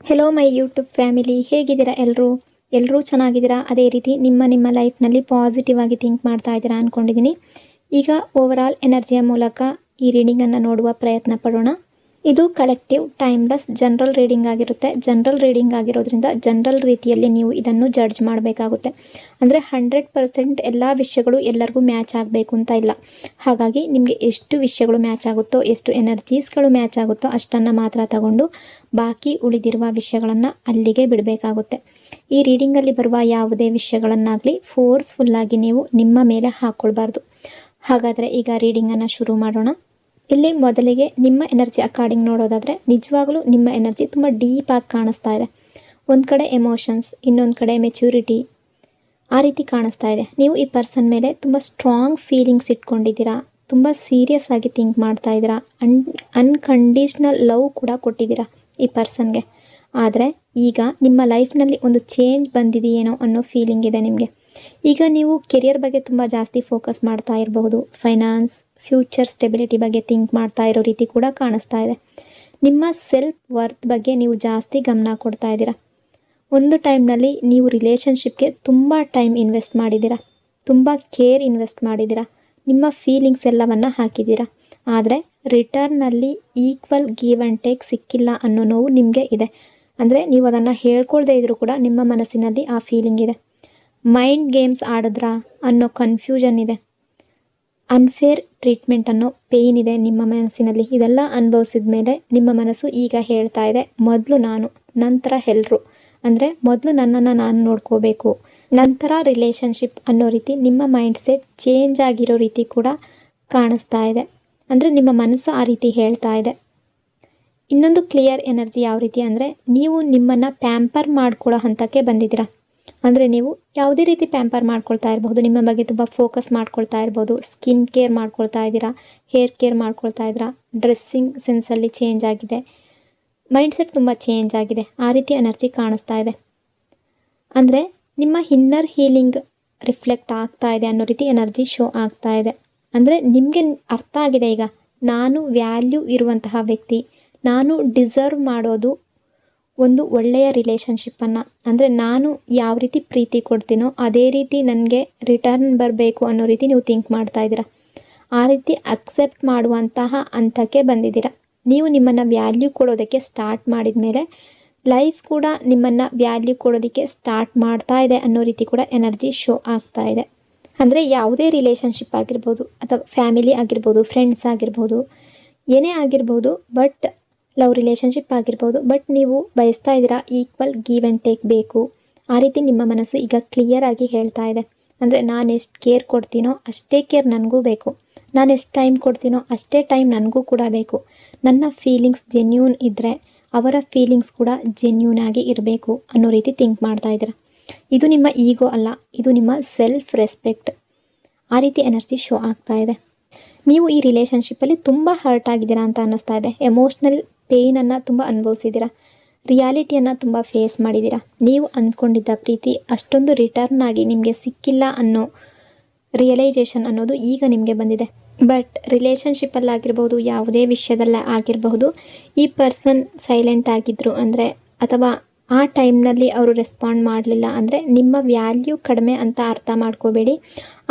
Hello my YouTube family, ಹೇಗಿದ್ದೀರಾ ಎಲ್ಲರೂ ಚೆನ್ನಾಗಿದ್ದೀರಾ? ಅದೇ ರೀತಿ ನಿಮ್ಮ ಲೈಫ್ನಲ್ಲಿ ಪಾಸಿಟಿವ್ ಆಗಿ ಥಿಂಕ್ ಮಾಡ್ತಾ ಇದ್ದೀರಾ ಅಂದ್ಕೊಂಡಿದ್ದೀನಿ. ಈಗ ಓವರಾಲ್ ಎನರ್ಜಿಯ ಮೂಲಕ ಈ ರೀಡಿಂಗನ್ನು ನೋಡುವ ಪ್ರಯತ್ನ ಪಡೋಣ. ಇದು ಕಲೆಕ್ಟಿವ್ ಟೈಮ್ಲೆಸ್ ಜನರಲ್ ರೀಡಿಂಗ್ ಆಗಿರುತ್ತೆ. ಜನರಲ್ ರೀಡಿಂಗ್ ಆಗಿರೋದ್ರಿಂದ ಜನರಲ್ ರೀತಿಯಲ್ಲಿ ನೀವು ಇದನ್ನು ಜಡ್ಜ್ ಮಾಡಬೇಕಾಗುತ್ತೆ. ಅಂದರೆ 100% ಎಲ್ಲ ವಿಷಯಗಳು ಎಲ್ಲರಿಗೂ ಮ್ಯಾಚ್ ಆಗಬೇಕು ಅಂತ ಇಲ್ಲ. ಹಾಗಾಗಿ ನಿಮಗೆ ಎಷ್ಟು ವಿಷಯಗಳು ಮ್ಯಾಚ್ ಆಗುತ್ತೋ, ಎಷ್ಟು ಎನರ್ಜೀಸ್ಗಳು ಮ್ಯಾಚ್ ಆಗುತ್ತೋ ಅಷ್ಟನ್ನು ಮಾತ್ರ ತಗೊಂಡು ಬಾಕಿ ಉಳಿದಿರುವ ವಿಷಯಗಳನ್ನು ಅಲ್ಲಿಗೆ ಬಿಡಬೇಕಾಗುತ್ತೆ. ಈ ರೀಡಿಂಗಲ್ಲಿ ಬರುವ ಯಾವುದೇ ವಿಷಯಗಳನ್ನಾಗಲಿ ಫೋರ್ಸ್ಫುಲ್ಲಾಗಿ ನೀವು ನಿಮ್ಮ ಮೇಲೆ ಹಾಕ್ಕೊಳ್ಬಾರ್ದು. ಹಾಗಾದರೆ ಈಗ ರೀಡಿಂಗನ್ನು ಶುರು ಮಾಡೋಣ. ಇಲ್ಲಿ ಮೊದಲಿಗೆ ನಿಮ್ಮ ಎನರ್ಜಿ ಅಕಾರ್ಡಿಂಗ್ ನೋಡೋದಾದರೆ ನಿಜವಾಗಲೂ ನಿಮ್ಮ ಎನರ್ಜಿ ತುಂಬ ಡೀಪಾಗಿ ಕಾಣಿಸ್ತಾ ಇದೆ. ಒಂದು ಕಡೆ ಎಮೋಷನ್ಸ್, ಇನ್ನೊಂದು ಕಡೆ ಮೆಚ್ಯೂರಿಟಿ, ಆ ರೀತಿ ಕಾಣಿಸ್ತಾ ಇದೆ. ನೀವು ಈ ಪರ್ಸನ್ ಮೇಲೆ ತುಂಬ ಸ್ಟ್ರಾಂಗ್ ಫೀಲಿಂಗ್ಸ್ ಇಟ್ಕೊಂಡಿದ್ದೀರಾ, ತುಂಬ ಸೀರಿಯಸ್ ಆಗಿ ಥಿಂಕ್ ಮಾಡ್ತಾ ಇದ್ದೀರಾ, ಅನ್ಕಂಡೀಷ್ನಲ್ ಲವ್ ಕೂಡ ಕೊಟ್ಟಿದ್ದೀರಾ ಈ ಪರ್ಸನ್ಗೆ. ಆದರೆ ಈಗ ನಿಮ್ಮ ಲೈಫ್ನಲ್ಲಿ ಒಂದು ಚೇಂಜ್ ಬಂದಿದೆಯೇನೋ ಅನ್ನೋ ಫೀಲಿಂಗ್ ಇದೆ ನಿಮಗೆ. ಈಗ ನೀವು ಕೆರಿಯರ್ ಬಗ್ಗೆ ತುಂಬ ಜಾಸ್ತಿ ಫೋಕಸ್ ಮಾಡ್ತಾ ಇರಬಹುದು. ಫೈನಾನ್ಸ್, ಫ್ಯೂಚರ್ ಸ್ಟೆಬಿಲಿಟಿ ಬಗ್ಗೆ ಥಿಂಕ್ ಮಾಡ್ತಾ ಇರೋ ರೀತಿ ಕೂಡ ಕಾಣಿಸ್ತಾ ಇದೆ. ನಿಮ್ಮ ಸೆಲ್ಫ್ ವರ್ತ್ ಬಗ್ಗೆ ನೀವು ಜಾಸ್ತಿ ಗಮನ ಕೊಡ್ತಾ ಇದ್ದೀರಾ. ಒಂದು ಟೈಮ್ನಲ್ಲಿ ನೀವು ರಿಲೇಷನ್ಶಿಪ್ಗೆ ತುಂಬ ಟೈಮ್ ಇನ್ವೆಸ್ಟ್ ಮಾಡಿದ್ದೀರಾ, ತುಂಬ ಕೇರ್ ಇನ್ವೆಸ್ಟ್ ಮಾಡಿದ್ದೀರಾ, ನಿಮ್ಮ ಫೀಲಿಂಗ್ಸ್ ಎಲ್ಲವನ್ನು ಹಾಕಿದ್ದೀರಾ. ಆದರೆ ರಿಟರ್ನಲ್ಲಿ ಈಕ್ವಲ್ ಗಿವ್ ಆ್ಯಂಡ್ ಟೇಕ್ ಸಿಕ್ಕಿಲ್ಲ ಅನ್ನೋ ನೋವು ನಿಮಗೆ ಇದೆ. ಅಂದರೆ ನೀವು ಅದನ್ನು ಹೇಳ್ಕೊಳ್ದೇ ಇದ್ರೂ ಕೂಡ ನಿಮ್ಮ ಮನಸ್ಸಿನಲ್ಲಿ ಆ ಫೀಲಿಂಗ್ ಇದೆ. ಮೈಂಡ್ ಗೇಮ್ಸ್ ಆಡಿದ್ರಾ ಅನ್ನೋ ಕನ್ಫ್ಯೂಷನ್ ಇದೆ. ಅನ್ಫೇರ್ ಟ್ರೀಟ್ಮೆಂಟ್ ಅನ್ನೋ ಪೇಯ್ನ್ ಇದೆ ನಿಮ್ಮ ಮನಸ್ಸಿನಲ್ಲಿ. ಇದೆಲ್ಲ ಅನುಭವಿಸಿದ ಮೇಲೆ ನಿಮ್ಮ ಮನಸ್ಸು ಈಗ ಹೇಳ್ತಾ ಇದೆ, ಮೊದಲು ನಾನು, ನಂತರ ಎಲ್ಲರೂ. ಅಂದರೆ ಮೊದಲು ನನ್ನನ್ನು ನಾನು ನೋಡ್ಕೋಬೇಕು, ನಂತರ ರಿಲೇಷನ್ಶಿಪ್ ಅನ್ನೋ ರೀತಿ ನಿಮ್ಮ ಮೈಂಡ್ಸೆಟ್ ಚೇಂಜ್ ಆಗಿರೋ ರೀತಿ ಕೂಡ ಕಾಣಿಸ್ತಾ ಇದೆ. ಅಂದರೆ ನಿಮ್ಮ ಮನಸ್ಸು ಆ ರೀತಿ ಹೇಳ್ತಾ ಇದೆ. ಇನ್ನೊಂದು ಕ್ಲಿಯರ್ ಎನರ್ಜಿ ಯಾವ ರೀತಿ ಅಂದರೆ, ನೀವು ನಿಮ್ಮನ್ನು ಪ್ಯಾಂಪರ್ ಮಾಡ್ಕೊಳ್ಳೋ ಹಂತಕ್ಕೆ ಬಂದಿದ್ದೀರಾ. ಅಂದರೆ ನೀವು ಯಾವುದೇ ರೀತಿ ಪ್ಯಾಂಪರ್ ಮಾಡ್ಕೊಳ್ತಾ ಇರ್ಬೋದು, ನಿಮ್ಮ ಬಗ್ಗೆ ತುಂಬ ಫೋಕಸ್ ಮಾಡ್ಕೊಳ್ತಾ ಇರ್ಬೋದು, ಸ್ಕಿನ್ ಕೇರ್ ಮಾಡ್ಕೊಳ್ತಾ ಇದ್ದೀರಾ, ಹೇರ್ ಕೇರ್ ಮಾಡ್ಕೊಳ್ತಾ ಇದ್ದೀರಾ, ಡ್ರೆಸ್ಸಿಂಗ್ ಸೆನ್ಸಲ್ಲಿ ಚೇಂಜ್ ಆಗಿದೆ, ಮೈಂಡ್ಸೆಟ್ ತುಂಬ ಚೇಂಜ್ ಆಗಿದೆ, ಆ ರೀತಿ ಎನರ್ಜಿ ಕಾಣಿಸ್ತಾ ಇದೆ. ಅಂದರೆ ನಿಮ್ಮ ಇನ್ನರ್ ಹೀಲಿಂಗ್ ರಿಫ್ಲೆಕ್ಟ್ ಆಗ್ತಾ ಇದೆ ಅನ್ನೋ ರೀತಿ ಎನರ್ಜಿ ಶೋ ಆಗ್ತಾ ಇದೆ. ಅಂದರೆ ನಿಮಗೆ ಅರ್ಥ ಆಗಿದೆ ಈಗ, ನಾನು ವ್ಯಾಲ್ಯೂ ಇರುವಂತಹ ವ್ಯಕ್ತಿ, ನಾನು ಡಿಸರ್ವ್ ಮಾಡೋದು ಒಂದು ಒಳ್ಳೆಯ ರಿಲೇಷನ್ಶಿಪ್ಪನ್ನು. ಅಂದರೆ ನಾನು ಯಾವ ರೀತಿ ಪ್ರೀತಿ ಕೊಡ್ತೀನೋ ಅದೇ ರೀತಿ ನನಗೆ ರಿಟರ್ನ್ ಬರಬೇಕು ಅನ್ನೋ ರೀತಿ ನೀವು ಥಿಂಕ್ ಮಾಡ್ತಾ ಇದ್ದೀರಾ. ಆ ರೀತಿ ಅಕ್ಸೆಪ್ಟ್ ಮಾಡುವಂತಹ ಹಂತಕ್ಕೆ ಬಂದಿದ್ದೀರಾ. ನೀವು ನಿಮ್ಮನ್ನು ವ್ಯಾಲ್ಯೂ ಕೊಡೋದಕ್ಕೆ ಸ್ಟಾರ್ಟ್ ಮಾಡಿದ ಮೇಲೆ ಲೈಫ್ ಕೂಡ ನಿಮ್ಮನ್ನು ವ್ಯಾಲ್ಯೂ ಕೊಡೋದಕ್ಕೆ ಸ್ಟಾರ್ಟ್ ಮಾಡ್ತಾ ಇದೆ ಅನ್ನೋ ರೀತಿ ಕೂಡ ಎನರ್ಜಿ ಶೋ ಆಗ್ತಾ ಇದೆ. ಅಂದರೆ ಯಾವುದೇ ರಿಲೇಷನ್ಶಿಪ್ ಆಗಿರ್ಬೋದು, ಅಥವಾ ಫ್ಯಾಮಿಲಿ ಆಗಿರ್ಬೋದು, ಫ್ರೆಂಡ್ಸ್ ಆಗಿರ್ಬೋದು, ಏನೇ ಆಗಿರ್ಬೋದು, ಬಟ್ ಲವ್ ರಿಲೇಷನ್ಶಿಪ್ ಆಗಿರ್ಬೋದು, ಬಟ್ ನೀವು ಬಯಸ್ತಾ ಇದ್ದೀರಾ ಈಕ್ವಲ್ ಗಿವ್ ಆ್ಯಂಡ್ ಟೇಕ್ ಬೇಕು. ಆ ರೀತಿ ನಿಮ್ಮ ಮನಸ್ಸು ಈಗ ಕ್ಲಿಯರ್ ಆಗಿ ಹೇಳ್ತಾ ಇದೆ. ಅಂದರೆ ನಾನು ಎಷ್ಟು ಕೇರ್ ಕೊಡ್ತೀನೋ ಅಷ್ಟೇ ಕೇರ್ ನನಗೂ ಬೇಕು, ನಾನು ಎಷ್ಟು ಟೈಮ್ ಕೊಡ್ತೀನೋ ಅಷ್ಟೇ ಟೈಮ್ ನನಗೂ ಕೂಡ ಬೇಕು. ನನ್ನ ಫೀಲಿಂಗ್ಸ್ ಜೆನ್ಯೂನ್ ಇದ್ದರೆ ಅವರ ಫೀಲಿಂಗ್ಸ್ ಕೂಡ ಜೆನ್ಯೂನ್ ಆಗಿ ಇರಬೇಕು ಅನ್ನೋ ರೀತಿ ಥಿಂಕ್ ಮಾಡ್ತಾ ಇದ್ದೀರಾ. ಇದು ನಿಮ್ಮ ಈಗೋ ಅಲ್ಲ, ಇದು ನಿಮ್ಮ ಸೆಲ್ಫ್ ರೆಸ್ಪೆಕ್ಟ್. ಆ ರೀತಿ ಎನರ್ಜಿ ಶೋ ಆಗ್ತಾ ಇದೆ. ನೀವು ಈ ರಿಲೇಷನ್ಶಿಪ್ಪಲ್ಲಿ ತುಂಬ ಹರ್ಟ್ ಆಗಿದ್ದೀರಾ ಅಂತ ಅನ್ನಿಸ್ತಾ ಇದೆ. ಎಮೋಷ್ನಲ್ ಪೇಯ್ನನ್ನು ತುಂಬ ಅನುಭವಿಸಿದ್ದೀರಾ, ರಿಯಾಲಿಟಿಯನ್ನು ತುಂಬ ಫೇಸ್ ಮಾಡಿದ್ದೀರಾ. ನೀವು ಅಂದ್ಕೊಂಡಿದ್ದ ಪ್ರೀತಿ ಅಷ್ಟೊಂದು ರಿಟರ್ನ್ ಆಗಿ ನಿಮಗೆ ಸಿಕ್ಕಿಲ್ಲ ಅನ್ನೋ ರಿಯಲೈಸೇಷನ್ ಅನ್ನೋದು ಈಗ ನಿಮಗೆ ಬಂದಿದೆ. ಬಟ್ ರಿಲೇಷನ್ಶಿಪ್ಪಲ್ಲಾಗಿರ್ಬೋದು, ಯಾವುದೇ ವಿಷಯದಲ್ಲೇ ಆಗಿರಬಹುದು, ಈ ಪರ್ಸನ್ ಸೈಲೆಂಟ್ ಆಗಿದ್ದರು ಅಂದರೆ, ಅಥವಾ ಆ ಟೈಮ್ನಲ್ಲಿ ಅವರು ರೆಸ್ಪಾಂಡ್ ಮಾಡಲಿಲ್ಲ ಅಂದರೆ ನಿಮ್ಮ ವ್ಯಾಲ್ಯೂ ಕಡಿಮೆ ಅಂತ ಅರ್ಥ ಮಾಡ್ಕೋಬೇಡಿ.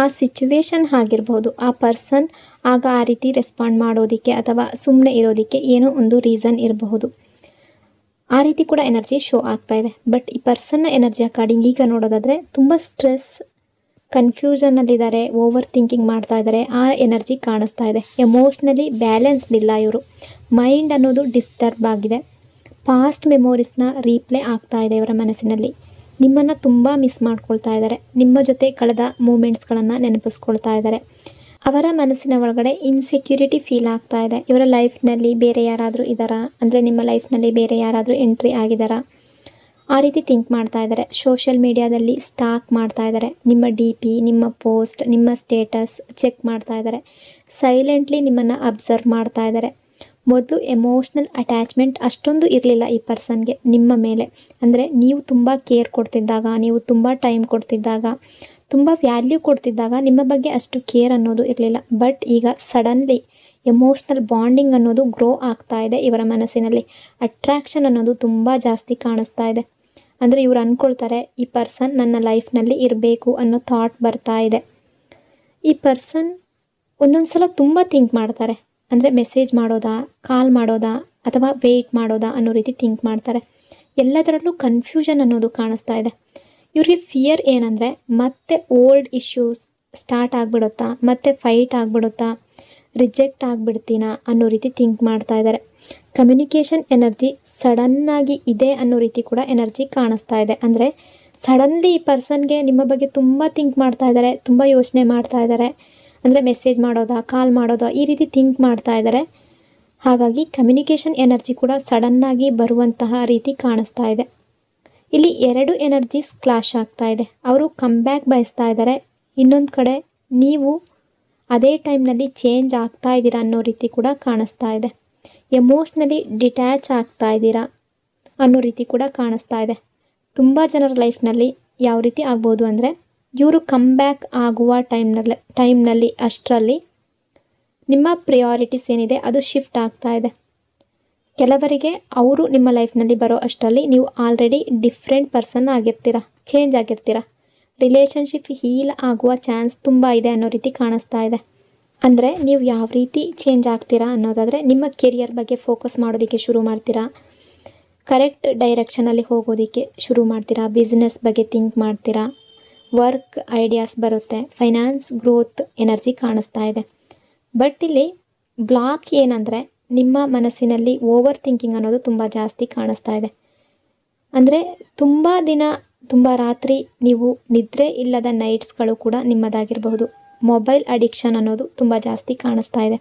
ಆ ಸಿಚುವೇಶನ್ ಆಗಿರ್ಬೋದು, ಆ ಪರ್ಸನ್ ಆಗ ಆ ರೀತಿ ರೆಸ್ಪಾಂಡ್ ಮಾಡೋದಕ್ಕೆ ಅಥವಾ ಸುಮ್ಮನೆ ಇರೋದಕ್ಕೆ ಏನೋ ಒಂದು ರೀಸನ್ ಇರಬಹುದು. ಆ ರೀತಿ ಕೂಡ ಎನರ್ಜಿ ಶೋ ಆಗ್ತಾ ಇದೆ. ಬಟ್ ಈ ಪರ್ಸನ್ನ ಎನರ್ಜಿ ಅಕಾರ್ಡಿಂಗ್ ಈಗ ನೋಡೋದಾದರೆ ತುಂಬ ಸ್ಟ್ರೆಸ್, ಕನ್ಫ್ಯೂಷನ್ನಲ್ಲಿದ್ದಾರೆ, ಓವರ್ ಥಿಂಕಿಂಗ್ ಮಾಡ್ತಾ ಇದ್ದಾರೆ, ಆ ಎನರ್ಜಿ ಕಾಣಿಸ್ತಾ ಇದೆ. ಎಮೋಷ್ನಲಿ ಬ್ಯಾಲೆನ್ಸ್ಡ್ ಇಲ್ಲ ಇವರು. ಮೈಂಡ್ ಅನ್ನೋದು ಡಿಸ್ಟರ್ಬ್ ಆಗಿದೆ. ಪಾಸ್ಟ್ ಮೆಮೊರೀಸ್ನ ರೀಪ್ಲೇ ಆಗ್ತಾ ಇದೆ ಇವರ ಮನಸ್ಸಿನಲ್ಲಿ. ನಿಮ್ಮನ್ನು ತುಂಬ ಮಿಸ್ ಮಾಡ್ಕೊಳ್ತಾ ಇದ್ದಾರೆ, ನಿಮ್ಮ ಜೊತೆ ಕಳೆದ ಮೂಮೆಂಟ್ಸ್ಗಳನ್ನು ನೆನಪಿಸ್ಕೊಳ್ತಾ ಇದ್ದಾರೆ. ಅವರ ಮನಸ್ಸಿನ ಒಳಗಡೆ ಇನ್ಸೆಕ್ಯೂರಿಟಿ ಫೀಲ್ ಆಗ್ತಾ ಇದೆ. ಇವರ ಲೈಫ್ನಲ್ಲಿ ಬೇರೆ ಯಾರಾದರೂ ಇದ್ದಾರಾ, ಅಂದರೆ ನಿಮ್ಮ ಲೈಫ್ನಲ್ಲಿ ಬೇರೆ ಯಾರಾದರೂ ಎಂಟ್ರಿ ಆಗಿದ್ದಾರಾ, ಆ ರೀತಿ ಥಿಂಕ್ ಮಾಡ್ತಾ ಇದ್ದಾರೆ. ಸೋಷಿಯಲ್ ಮೀಡಿಯಾದಲ್ಲಿ ಸ್ಟಾಕ್ ಮಾಡ್ತಾ ಇದ್ದಾರೆ. ನಿಮ್ಮ DP, ನಿಮ್ಮ ಪೋಸ್ಟ್, ನಿಮ್ಮ ಸ್ಟೇಟಸ್ ಚೆಕ್ ಮಾಡ್ತಾ ಇದ್ದಾರೆ. ಸೈಲೆಂಟ್ಲಿ ನಿಮ್ಮನ್ನು ಅಬ್ಸರ್ವ್ ಮಾಡ್ತಾ ಇದ್ದಾರೆ. ಮೊದಲು ಎಮೋಷ್ನಲ್ ಅಟ್ಯಾಚ್ಮೆಂಟ್ ಅಷ್ಟೊಂದು ಇರಲಿಲ್ಲ ಈ ಪರ್ಸನ್ಗೆ ನಿಮ್ಮ ಮೇಲೆ. ಅಂದರೆ ನೀವು ತುಂಬ ಕೇರ್ ಕೊಡ್ತಿದ್ದಾಗ, ನೀವು ತುಂಬ ಟೈಮ್ ಕೊಡ್ತಿದ್ದಾಗ, ತುಂಬ ವ್ಯಾಲ್ಯೂ ಕೊಡ್ತಿದ್ದಾಗ ನಿಮ್ಮ ಬಗ್ಗೆ ಅಷ್ಟು ಕೇರ್ ಅನ್ನೋದು ಇರಲಿಲ್ಲ. ಬಟ್ ಈಗ ಸಡನ್ಲಿ ಎಮೋಷ್ನಲ್ ಬಾಂಡಿಂಗ್ ಅನ್ನೋದು ಗ್ರೋ ಆಗ್ತಾ ಇದೆ ಇವರ ಮನಸ್ಸಿನಲ್ಲಿ. ಅಟ್ರಾಕ್ಷನ್ ಅನ್ನೋದು ತುಂಬ ಜಾಸ್ತಿ ಕಾಣಿಸ್ತಾ ಇದೆ. ಅಂದರೆ ಇವರು ಅಂದ್ಕೊಳ್ತಾರೆ ಈ ಪರ್ಸನ್ ನನ್ನ ಲೈಫ್ನಲ್ಲಿ ಇರಬೇಕು ಅನ್ನೋ ಥಾಟ್ ಬರ್ತಾ ಇದೆ. ಈ ಪರ್ಸನ್ ಒಂದೊಂದು ಸಲ ತುಂಬ ಥಿಂಕ್ ಮಾಡ್ತಾರೆ. ಅಂದರೆ ಮೆಸೇಜ್ ಮಾಡೋದಾ, ಕಾಲ್ ಮಾಡೋದಾ ಅಥವಾ ವೆಯ್ಟ್ ಮಾಡೋದಾ ಅನ್ನೋ ರೀತಿ ಥಿಂಕ್ ಮಾಡ್ತಾರೆ. ಎಲ್ಲದರಲ್ಲೂ ಕನ್ಫ್ಯೂಷನ್ ಅನ್ನೋದು ಕಾಣಿಸ್ತಾ ಇದೆ. ಇವ್ರಿಗೆ ಫಿಯರ್ ಏನಂದರೆ ಮತ್ತೆ ಓಲ್ಡ್ ಇಶ್ಯೂಸ್ ಸ್ಟಾರ್ಟ್ ಆಗಿಬಿಡುತ್ತಾ, ಮತ್ತೆ ಫೈಟ್ ಆಗಿಬಿಡುತ್ತಾ, ರಿಜೆಕ್ಟ್ ಆಗಿಬಿಡ್ತೀನಾ ಅನ್ನೋ ರೀತಿ ಥಿಂಕ್ ಮಾಡ್ತಾ ಇದ್ದಾರೆ. ಕಮ್ಯುನಿಕೇಷನ್ ಎನರ್ಜಿ ಸಡನ್ನಾಗಿ ಇದೆ ಅನ್ನೋ ರೀತಿ ಕೂಡ ಎನರ್ಜಿ ಕಾಣಿಸ್ತಾ ಇದೆ. ಅಂದರೆ ಸಡನ್ಲಿ ಈ ಪರ್ಸನ್ಗೆ ನಿಮ್ಮ ಬಗ್ಗೆ ತುಂಬ ಥಿಂಕ್ ಮಾಡ್ತಾ ಇದ್ದಾರೆ, ತುಂಬ ಯೋಚನೆ ಮಾಡ್ತಾ ಇದ್ದಾರೆ. ಅಂದರೆ ಮೆಸೇಜ್ ಮಾಡೋದಾ, ಕಾಲ್ ಮಾಡೋದಾ ಈ ರೀತಿ ಥಿಂಕ್ ಮಾಡ್ತಾ ಇದ್ದಾರೆ. ಹಾಗಾಗಿ ಕಮ್ಯುನಿಕೇಷನ್ ಎನರ್ಜಿ ಕೂಡ ಸಡನ್ನಾಗಿ ಬರುವಂತಹ ರೀತಿ ಕಾಣಿಸ್ತಾ ಇದೆ. ಇಲ್ಲಿ 2 ಎನರ್ಜೀಸ್ ಕ್ಲಾಶ್ ಆಗ್ತಾ ಇದೆ. ಅವರು ಕಮ್ಬ್ಯಾಕ್ ಬಯಸ್ತಾ ಇದ್ದಾರೆ. ಇನ್ನೊಂದು ಕಡೆ ನೀವು ಅದೇ ಟೈಮ್ನಲ್ಲಿ ಚೇಂಜ್ ಆಗ್ತಾ ಇದ್ದೀರಾ ಅನ್ನೋ ರೀತಿ ಕೂಡ ಕಾಣಿಸ್ತಾ ಇದೆ. ಎಮೋಷ್ನಲಿ ಡಿಟ್ಯಾಚ್ ಆಗ್ತಾ ಇದ್ದೀರಾ ಅನ್ನೋ ರೀತಿ ಕೂಡ ಕಾಣಿಸ್ತಾ ಇದೆ. ತುಂಬ ಜನರ ಲೈಫ್ನಲ್ಲಿ ಯಾವ ರೀತಿ ಆಗ್ಬೋದು ಅಂದರೆ ಇವರು ಕಮ್ಬ್ಯಾಕ್ ಆಗುವ ಟೈಮ್ನಲ್ಲಿ ಅಷ್ಟರಲ್ಲಿ ನಿಮ್ಮ ಪ್ರಿಯಾರಿಟೀಸ್ ಏನಿದೆ ಅದು ಶಿಫ್ಟ್ ಆಗ್ತಾ ಇದೆ. ಕೆಲವರಿಗೆ ಅವರು ನಿಮ್ಮ ಲೈಫ್ನಲ್ಲಿ ಬರೋ ಅಷ್ಟರಲ್ಲಿ ನೀವು ಆಲ್ರೆಡಿ ಡಿಫ್ರೆಂಟ್ ಪರ್ಸನ್ ಆಗಿರ್ತೀರ, ಚೇಂಜ್ ಆಗಿರ್ತೀರ. ರಿಲೇಷನ್ಶಿಪ್ ಹೀಲ್ ಆಗುವ ಚಾನ್ಸ್ ತುಂಬ ಇದೆ ಅನ್ನೋ ರೀತಿ ಕಾಣಿಸ್ತಾ ಇದೆ. ಅಂದರೆ ನೀವು ಯಾವ ರೀತಿ ಚೇಂಜ್ ಆಗ್ತೀರಾ ಅನ್ನೋದಾದರೆ ನಿಮ್ಮ ಕೆರಿಯರ್ ಬಗ್ಗೆ ಫೋಕಸ್ ಮಾಡೋದಕ್ಕೆ ಶುರು ಮಾಡ್ತೀರಾ, ಕರೆಕ್ಟ್ ಡೈರೆಕ್ಷನಲ್ಲಿ ಹೋಗೋದಕ್ಕೆ ಶುರು ಮಾಡ್ತೀರಾ, ಬಿಸ್ನೆಸ್ ಬಗ್ಗೆ ಥಿಂಕ್ ಮಾಡ್ತೀರಾ, ವರ್ಕ್ ಐಡಿಯಾಸ್ ಬರುತ್ತೆ, ಫೈನಾನ್ಸ್ ಗ್ರೋತ್ ಎನರ್ಜಿ ಕಾಣಿಸ್ತಾ ಇದೆ. ಬಟ್ ಇಲ್ಲಿ ಬ್ಲಾಕ್ ಏನಂದರೆ ನಿಮ್ಮ ಮನಸ್ಸಿನಲ್ಲಿ ಓವರ್ ಥಿಂಕಿಂಗ್ ಅನ್ನೋದು ತುಂಬ ಜಾಸ್ತಿ ಕಾಣಿಸ್ತಾ ಇದೆ. ಅಂದರೆ ತುಂಬ ದಿನ, ತುಂಬ ರಾತ್ರಿ ನೀವು ನಿದ್ರೆ ಇಲ್ಲದ ನೈಟ್ಸ್ಗಳು ಕೂಡ ನಿಮ್ಮದಾಗಿರಬಹುದು. ಮೊಬೈಲ್ ಅಡಿಕ್ಷನ್ ಅನ್ನೋದು ತುಂಬ ಜಾಸ್ತಿ ಕಾಣಿಸ್ತಾ ಇದೆ.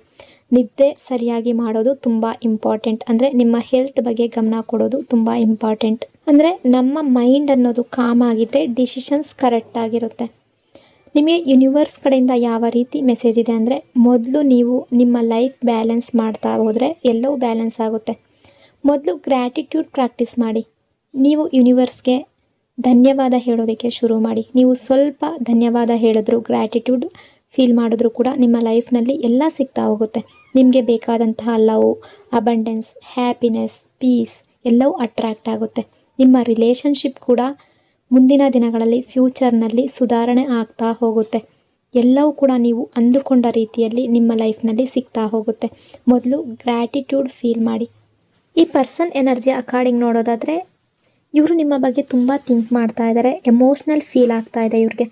ನಿದ್ದೆ ಸರಿಯಾಗಿ ಮಾಡೋದು ತುಂಬ ಇಂಪಾರ್ಟೆಂಟ್. ಅಂದರೆ ನಿಮ್ಮ ಹೆಲ್ತ್ ಬಗ್ಗೆ ಗಮನ ಕೊಡೋದು ತುಂಬ ಇಂಪಾರ್ಟೆಂಟ್. ಅಂದರೆ ನಮ್ಮ ಮೈಂಡ್ ಅನ್ನೋದು ಕಾಮ್ ಆಗಿದ್ದರೆ ಡಿಸಿಷನ್ಸ್ ಕರೆಕ್ಟಾಗಿರುತ್ತೆ. ನಿಮಗೆ ಯೂನಿವರ್ಸ್ ಕಡೆಯಿಂದ ಯಾವ ರೀತಿ ಮೆಸೇಜ್ ಇದೆ ಅಂದರೆ ಮೊದಲು ನೀವು ನಿಮ್ಮ ಲೈಫ್ ಬ್ಯಾಲೆನ್ಸ್ ಮಾಡ್ತಾ ಹೋದರೆ ಎಲ್ಲವೂ ಬ್ಯಾಲೆನ್ಸ್ ಆಗುತ್ತೆ. ಮೊದಲು ಗ್ರ್ಯಾಟಿಟ್ಯೂಡ್ ಪ್ರಾಕ್ಟೀಸ್ ಮಾಡಿ. ನೀವು ಯೂನಿವರ್ಸ್ಗೆ ಧನ್ಯವಾದ ಹೇಳೋದಕ್ಕೆ ಶುರು ಮಾಡಿ. ನೀವು ಸ್ವಲ್ಪ ಧನ್ಯವಾದ ಹೇಳಿದ್ರು, ಗ್ರ್ಯಾಟಿಟ್ಯೂಡ್ ಫೀಲ್ ಮಾಡಿದ್ರು ಕೂಡ ನಿಮ್ಮ ಲೈಫ್ನಲ್ಲಿ ಎಲ್ಲ ಸಿಗ್ತಾ ಹೋಗುತ್ತೆ. ನಿಮಗೆ ಬೇಕಾದಂತಹ ಲವ್, ಅಬಂಡೆನ್ಸ್, ಹ್ಯಾಪಿನೆಸ್, ಪೀಸ್ ಎಲ್ಲವೂ ಅಟ್ರ್ಯಾಕ್ಟ್ ಆಗುತ್ತೆ. ನಿಮ್ಮ ರಿಲೇಷನ್ಶಿಪ್ ಕೂಡ ಮುಂದಿನ ದಿನಗಳಲ್ಲಿ ಫ್ಯೂಚರ್ನಲ್ಲಿ ಸುಧಾರಣೆ ಆಗ್ತಾ ಹೋಗುತ್ತೆ. ಎಲ್ಲವೂ ಕೂಡ ನೀವು ಅಂದುಕೊಂಡ ರೀತಿಯಲ್ಲಿ ನಿಮ್ಮ ಲೈಫ್ನಲ್ಲಿ ಸಿಗ್ತಾ ಹೋಗುತ್ತೆ. ಮೊದಲು ಗ್ರ್ಯಾಟಿಟ್ಯೂಡ್ ಫೀಲ್ ಮಾಡಿ. ಈ ಪರ್ಸನ್ ಎನರ್ಜಿ ಅಕಾರ್ಡಿಂಗ್ ನೋಡೋದಾದರೆ ಇವರು ನಿಮ್ಮ ಬಗ್ಗೆ ತುಂಬ ಥಿಂಕ್ ಮಾಡ್ತಾ ಇದ್ದಾರೆ. ಎಮೋಷ್ನಲ್ ಫೀಲ್ ಆಗ್ತಾ ಇದೆ ಇವ್ರಿಗೆ.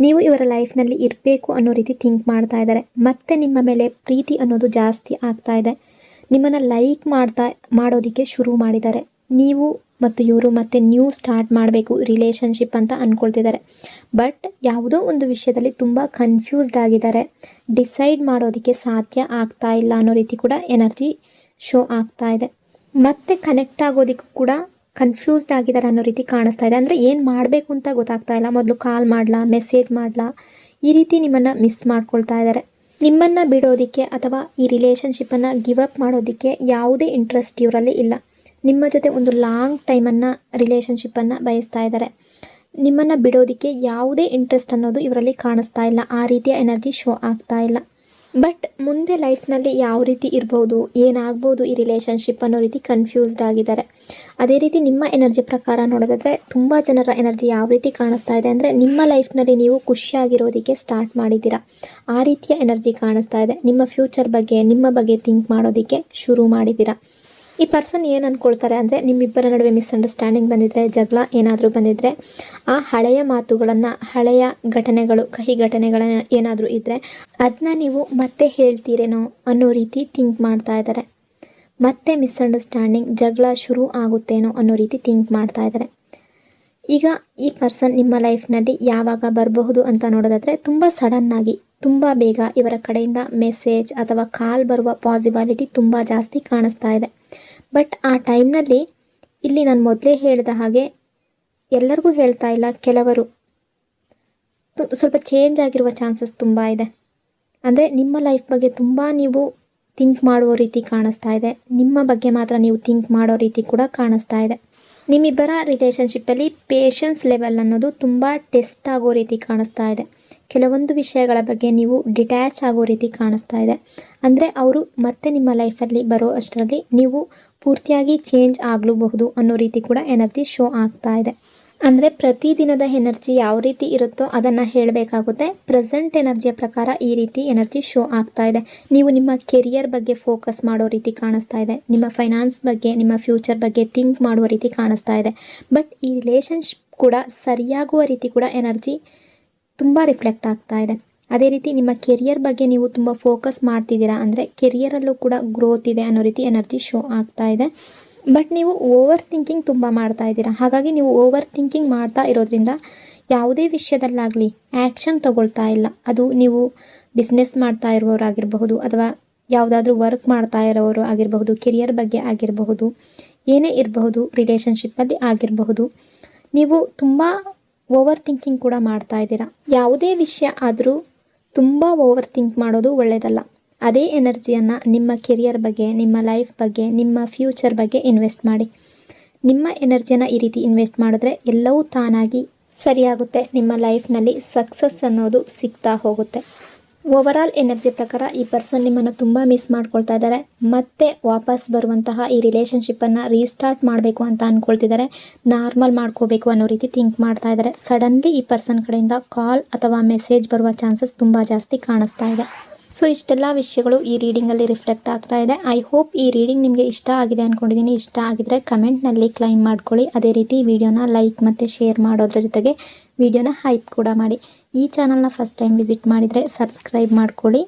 ನೀವು ಇವರ ಲೈಫ್ನಲ್ಲಿ ಇರಬೇಕು ಅನ್ನೋ ರೀತಿ ಥಿಂಕ್ ಮಾಡ್ತಾ ಇದ್ದಾರೆ. ಮತ್ತು ನಿಮ್ಮ ಮೇಲೆ ಪ್ರೀತಿ ಅನ್ನೋದು ಜಾಸ್ತಿ ಆಗ್ತಾ ಇದೆ. ನಿಮ್ಮನ್ನು ಲೈಕ್ ಮಾಡೋದಕ್ಕೆ ಶುರು ಮಾಡಿದ್ದಾರೆ. ನೀವು ಮತ್ತು ಇವರು ಮತ್ತೆ ನ್ಯೂ ಸ್ಟಾರ್ಟ್ ಮಾಡಬೇಕು ರಿಲೇಷನ್ಶಿಪ್ ಅಂತ ಅಂದ್ಕೊಳ್ತಿದ್ದಾರೆ. ಬಟ್ ಯಾವುದೋ ಒಂದು ವಿಷಯದಲ್ಲಿ ತುಂಬ ಕನ್ಫ್ಯೂಸ್ಡ್ ಆಗಿದ್ದಾರೆ. ಡಿಸೈಡ್ ಮಾಡೋದಕ್ಕೆ ಸಾಧ್ಯ ಆಗ್ತಾ ಇಲ್ಲ ಅನ್ನೋ ರೀತಿ ಕೂಡ ಎನರ್ಜಿ ಶೋ ಆಗ್ತಾ ಇದೆ. ಮತ್ತೆ ಕನೆಕ್ಟ್ ಆಗೋದಕ್ಕೂ ಕೂಡ ಕನ್ಫ್ಯೂಸ್ಡ್ ಆಗಿದ್ದಾರೆ ಅನ್ನೋ ರೀತಿ ಕಾಣಿಸ್ತಾ ಇದೆ. ಅಂದರೆ ಏನು ಮಾಡಬೇಕು ಅಂತ ಗೊತ್ತಾಗ್ತಾ ಇಲ್ಲ. ಮೊದಲು ಕಾಲ್ ಮಾಡಲಾ, ಮೆಸೇಜ್ ಮಾಡಲಾ, ಈ ರೀತಿ ನಿಮ್ಮನ್ನು ಮಿಸ್ ಮಾಡ್ಕೊಳ್ತಾ ಇದ್ದಾರೆ. ನಿಮ್ಮನ್ನು ಬಿಡೋದಕ್ಕೆ ಅಥವಾ ಈ ರಿಲೇಷನ್ಶಿಪ್ಪನ್ನು ಗಿವ್ ಅಪ್ ಮಾಡೋದಕ್ಕೆ ಯಾವುದೇ ಇಂಟ್ರೆಸ್ಟ್ ಇವರಲ್ಲಿ ಇಲ್ಲ. ನಿಮ್ಮ ಜೊತೆ ಒಂದು ಲಾಂಗ್ ಟೈಮನ್ನು ರಿಲೇಷನ್ಶಿಪ್ಪನ್ನು ಬಯಸ್ತಾ ಇದ್ದಾರೆ. ನಿಮ್ಮನ್ನು ಬಿಡೋದಕ್ಕೆ ಯಾವುದೇ ಇಂಟ್ರೆಸ್ಟ್ ಅನ್ನೋದು ಇವರಲ್ಲಿ ಕಾಣಿಸ್ತಾ ಇಲ್ಲ. ಆ ರೀತಿಯ ಎನರ್ಜಿ ಶೋ ಆಗ್ತಾ ಇಲ್ಲ. ಬಟ್ ಮುಂದೆ ಲೈಫ್ನಲ್ಲಿ ಯಾವ ರೀತಿ ಇರ್ಬೋದು, ಏನಾಗ್ಬೋದು ಈ ರಿಲೇಷನ್ಶಿಪ್ ಅನ್ನೋ ರೀತಿ ಕನ್ಫ್ಯೂಸ್ಡ್ ಆಗಿದ್ದಾರೆ. ಅದೇ ರೀತಿ ನಿಮ್ಮ ಎನರ್ಜಿ ಪ್ರಕಾರ ನೋಡೋದಾದರೆ ತುಂಬ ಜನರ ಎನರ್ಜಿ ಯಾವ ರೀತಿ ಕಾಣಿಸ್ತಾ ಇದೆ ಅಂದರೆ ನಿಮ್ಮ ಲೈಫ್ನಲ್ಲಿ ನೀವು ಖುಷಿಯಾಗಿರೋದಕ್ಕೆ ಸ್ಟಾರ್ಟ್ ಮಾಡಿದ್ದೀರಾ. ಆ ರೀತಿಯ ಎನರ್ಜಿ ಕಾಣಿಸ್ತಾ ಇದೆ. ನಿಮ್ಮ ಫ್ಯೂಚರ್ ಬಗ್ಗೆ, ನಿಮ್ಮ ಬಗ್ಗೆ ಥಿಂಕ್ ಮಾಡೋದಕ್ಕೆ ಶುರು ಮಾಡಿದ್ದೀರಾ. ಈ ಪರ್ಸನ್ ಏನು ಅಂದ್ಕೊಳ್ತಾರೆ ಅಂದರೆ ನಿಮ್ಮಿಬ್ಬರ ನಡುವೆ ಮಿಸ್ಅಂಡರ್ಸ್ಟ್ಯಾಂಡಿಂಗ್ ಬಂದಿದ್ದರೆ, ಜಗಳ ಏನಾದರೂ ಬಂದಿದ್ದರೆ, ಆ ಹಳೆಯ ಮಾತುಗಳನ್ನು, ಹಳೆಯ ಘಟನೆಗಳು, ಕಹಿ ಘಟನೆಗಳನ್ನು ಏನಾದರೂ ಇದ್ದರೆ ಅದನ್ನ ನೀವು ಮತ್ತೆ ಹೇಳ್ತೀರೇನೋ ಅನ್ನೋ ರೀತಿ ಥಿಂಕ್ ಮಾಡ್ತಾ ಇದ್ದಾರೆ. ಮತ್ತೆ ಮಿಸ್ಅಂಡರ್ಸ್ಟ್ಯಾಂಡಿಂಗ್, ಜಗಳ ಶುರು ಆಗುತ್ತೇನೋ ಅನ್ನೋ ರೀತಿ ಥಿಂಕ್ ಮಾಡ್ತಾ ಇದ್ದಾರೆ. ಈಗ ಈ ಪರ್ಸನ್ ನಿಮ್ಮ ಲೈಫ್ನಲ್ಲಿ ಯಾವಾಗ ಬರಬಹುದು ಅಂತ ನೋಡೋದಾದರೆ ತುಂಬ ಸಡನ್ನಾಗಿ, ತುಂಬ ಬೇಗ ಇವರ ಕಡೆಯಿಂದ ಮೆಸೇಜ್ ಅಥವಾ ಕಾಲ್ ಬರುವ ಪಾಸಿಬಿಲಿಟಿ ತುಂಬ ಜಾಸ್ತಿ ಕಾಣಿಸ್ತಾ ಇದೆ. ಬಟ್ ಆ ಟೈಮ್ನಲ್ಲಿ ಇಲ್ಲಿ ನಾನು ಮೊದಲೇ ಹೇಳಿದ ಹಾಗೆ ಎಲ್ಲರಿಗೂ ಹೇಳ್ತಾ ಇಲ್ಲ, ಕೆಲವರು ಸ್ವಲ್ಪ ಚೇಂಜ್ ಆಗಿರುವ ಚಾನ್ಸಸ್ ತುಂಬ ಇದೆ. ಅಂದರೆ ನಿಮ್ಮ ಲೈಫ್ ಬಗ್ಗೆ ತುಂಬ ನೀವು ಥಿಂಕ್ ಮಾಡುವ ರೀತಿ ಕಾಣಿಸ್ತಾ ಇದೆ. ನಿಮ್ಮ ಬಗ್ಗೆ ಮಾತ್ರ ನೀವು ಥಿಂಕ್ ಮಾಡೋ ರೀತಿ ಕೂಡ ಕಾಣಿಸ್ತಾ ಇದೆ. ನಿಮ್ಮಿಬ್ಬರ ರಿಲೇಷನ್ಶಿಪ್ಪಲ್ಲಿ ಪೇಷನ್ಸ್ ಲೆವೆಲ್ ಅನ್ನೋದು ತುಂಬ ಟೆಸ್ಟ್ ಆಗೋ ರೀತಿ ಕಾಣಿಸ್ತಾ ಇದೆ. ಕೆಲವೊಂದು ವಿಷಯಗಳ ಬಗ್ಗೆ ನೀವು ಡಿಟ್ಯಾಚ್ ಆಗೋ ರೀತಿ ಕಾಣಿಸ್ತಾ ಇದೆ. ಅಂದರೆ ಅವರು ಮತ್ತೆ ನಿಮ್ಮ ಲೈಫಲ್ಲಿ ಬರೋ ಅಷ್ಟರಲ್ಲಿ ನೀವು ಪೂರ್ತಿಯಾಗಿ ಚೇಂಜ್ ಆಗಲೂಬಹುದು ಅನ್ನೋ ರೀತಿ ಕೂಡ ಎನರ್ಜಿ ಶೋ ಆಗ್ತಾ ಇದೆ. ಅಂದರೆ ಪ್ರತಿದಿನದ ಎನರ್ಜಿ ಯಾವ ರೀತಿ ಇರುತ್ತೋ ಅದನ್ನು ಹೇಳಬೇಕಾಗುತ್ತೆ. ಪ್ರೆಸೆಂಟ್ ಎನರ್ಜಿಯ ಪ್ರಕಾರ ಈ ರೀತಿ ಎನರ್ಜಿ ಶೋ ಆಗ್ತಾ ಇದೆ. ನೀವು ನಿಮ್ಮ ಕೆರಿಯರ್ ಬಗ್ಗೆ ಫೋಕಸ್ ಮಾಡೋ ರೀತಿ ಕಾಣಿಸ್ತಾ ಇದೆ. ನಿಮ್ಮ ಫೈನಾನ್ಸ್ ಬಗ್ಗೆ, ನಿಮ್ಮ ಫ್ಯೂಚರ್ ಬಗ್ಗೆ ಥಿಂಕ್ ಮಾಡುವ ರೀತಿ ಕಾಣಿಸ್ತಾ ಇದೆ. ಬಟ್ ಈ ರಿಲೇಷನ್ಶಿಪ್ ಕೂಡ ಸರಿಯಾಗುವ ರೀತಿ ಕೂಡ ಎನರ್ಜಿ ತುಂಬ ರಿಫ್ಲೆಕ್ಟ್ ಆಗ್ತಾ ಇದೆ. ಅದೇ ರೀತಿ ನಿಮ್ಮ ಕೆರಿಯರ್ ಬಗ್ಗೆ ನೀವು ತುಂಬ ಫೋಕಸ್ ಮಾಡ್ತಿದ್ದೀರಾ ಅಂದರೆ ಕೆರಿಯರಲ್ಲೂ ಕೂಡ ಗ್ರೋತ್ ಇದೆ ಅನ್ನೋ ರೀತಿ ಎನರ್ಜಿ ಶೋ ಆಗ್ತಾ ಇದೆ. ಬಟ್ ನೀವು ಓವರ್ ಥಿಂಕಿಂಗ್ ತುಂಬ ಮಾಡ್ತಾ ಇದ್ದೀರಾ. ಹಾಗಾಗಿ ನೀವು ಓವರ್ ಥಿಂಕಿಂಗ್ ಮಾಡ್ತಾ ಇರೋದ್ರಿಂದ ಯಾವುದೇ ವಿಷಯದಲ್ಲಾಗಲಿ ಆ್ಯಕ್ಷನ್ ತಗೊಳ್ತಾ ಇಲ್ಲ. ಅದು ನೀವು ಬಿಸ್ನೆಸ್ ಮಾಡ್ತಾ ಇರುವವರಾಗಿರಬಹುದು ಅಥವಾ ಯಾವುದಾದ್ರೂ ವರ್ಕ್ ಮಾಡ್ತಾ ಇರೋರು ಆಗಿರಬಹುದು, ಕೆರಿಯರ್ ಬಗ್ಗೆ ಆಗಿರಬಹುದು, ಏನೇ ಇರಬಹುದು, ರಿಲೇಷನ್ಶಿಪ್ಪಲ್ಲಿ ಆಗಿರಬಹುದು. ನೀವು ತುಂಬ ಓವರ್ ಥಿಂಕಿಂಗ್ ಕೂಡ ಮಾಡ್ತಾ ಇದ್ದೀರಾ. ಯಾವುದೇ ವಿಷಯ ಆದರೂ ತುಂಬ ಓವರ್ ಥಿಂಕ್ ಮಾಡೋದು ಒಳ್ಳೆಯದಲ್ಲ. ಅದೇ ಎನರ್ಜಿಯನ್ನು ನಿಮ್ಮ ಕೆರಿಯರ್ ಬಗ್ಗೆ, ನಿಮ್ಮ ಲೈಫ್ ಬಗ್ಗೆ, ನಿಮ್ಮ ಫ್ಯೂಚರ್ ಬಗ್ಗೆ ಇನ್ವೆಸ್ಟ್ ಮಾಡಿ. ನಿಮ್ಮ ಎನರ್ಜಿಯನ್ನು ಈ ರೀತಿ ಇನ್ವೆಸ್ಟ್ ಮಾಡಿದ್ರೆ ಎಲ್ಲವೂ ತಾನಾಗಿ ಸರಿಯಾಗುತ್ತೆ. ನಿಮ್ಮ ಲೈಫ್ನಲ್ಲಿ ಸಕ್ಸಸ್ ಅನ್ನೋದು ಸಿಗ್ತಾ ಹೋಗುತ್ತೆ. ಓವರಾಲ್ ಎನರ್ಜಿ ಪ್ರಕಾರ ಈ ಪರ್ಸನ್ ನಿಮ್ಮನ್ನು ತುಂಬ ಮಿಸ್ ಮಾಡ್ಕೊಳ್ತಾ ಇದ್ದಾರೆ. ಮತ್ತೆ ವಾಪಸ್ ಬರುವಂತಹ ಈ ರಿಲೇಷನ್ಶಿಪ್ಪನ್ನು ರೀಸ್ಟಾರ್ಟ್ ಮಾಡಬೇಕು ಅಂತ ಅಂದ್ಕೊಳ್ತಿದ್ದಾರೆ. ನಾರ್ಮಲ್ ಮಾಡ್ಕೋಬೇಕು ಅನ್ನೋ ರೀತಿ ಥಿಂಕ್ ಮಾಡ್ತಾ ಇದ್ದಾರೆ. ಸಡನ್ಲಿ ಈ ಪರ್ಸನ್ ಕಡೆಯಿಂದ ಕಾಲ್ ಅಥವಾ ಮೆಸೇಜ್ ಬರುವ ಚಾನ್ಸಸ್ ತುಂಬ ಜಾಸ್ತಿ ಕಾಣಿಸ್ತಾ ಇದೆ. ಸೊ ಇಷ್ಟೆಲ್ಲ ವಿಷಯಗಳು ಈ ರೀಡಿಂಗಲ್ಲಿ ರಿಫ್ಲೆಕ್ಟ್ ಆಗ್ತಾ ಇದೆ. ಐ ಹೋಪ್ ಈ ರೀಡಿಂಗ್ ನಿಮಗೆ ಇಷ್ಟ ಆಗಿದೆ ಅಂದ್ಕೊಂಡಿದ್ದೀನಿ. ಇಷ್ಟ ಆಗಿದ್ರೆ ಕಮೆಂಟ್ನಲ್ಲಿ ಕ್ಲೈಮ್ ಮಾಡ್ಕೊಳ್ಳಿ. ಅದೇ ರೀತಿ ವಿಡಿಯೋನ ಲೈಕ್ ಮತ್ತು ಶೇರ್ ಮಾಡೋದ್ರ ಜೊತೆಗೆ ವಿಡಿಯೋನ ಹೈಪ್ ಕೂಡ ಮಾಡಿ. ಈ ಚಾನಲ್ನ ಫಸ್ಟ್ ಟೈಮ್ ವಿಸಿಟ್ ಮಾಡಿದರೆ ಸಬ್ಸ್ಕ್ರೈಬ್ ಮಾಡ್ಕೊಳ್ಳಿ.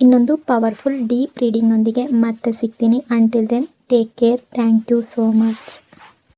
ಇನ್ನೊಂದು ಪವರ್ಫುಲ್ ಡೀಪ್ ರೀಡಿಂಗ್ನೊಂದಿಗೆ ಮತ್ತೆ ಸಿಗ್ತೀನಿ. Until then take care. Thank you so much.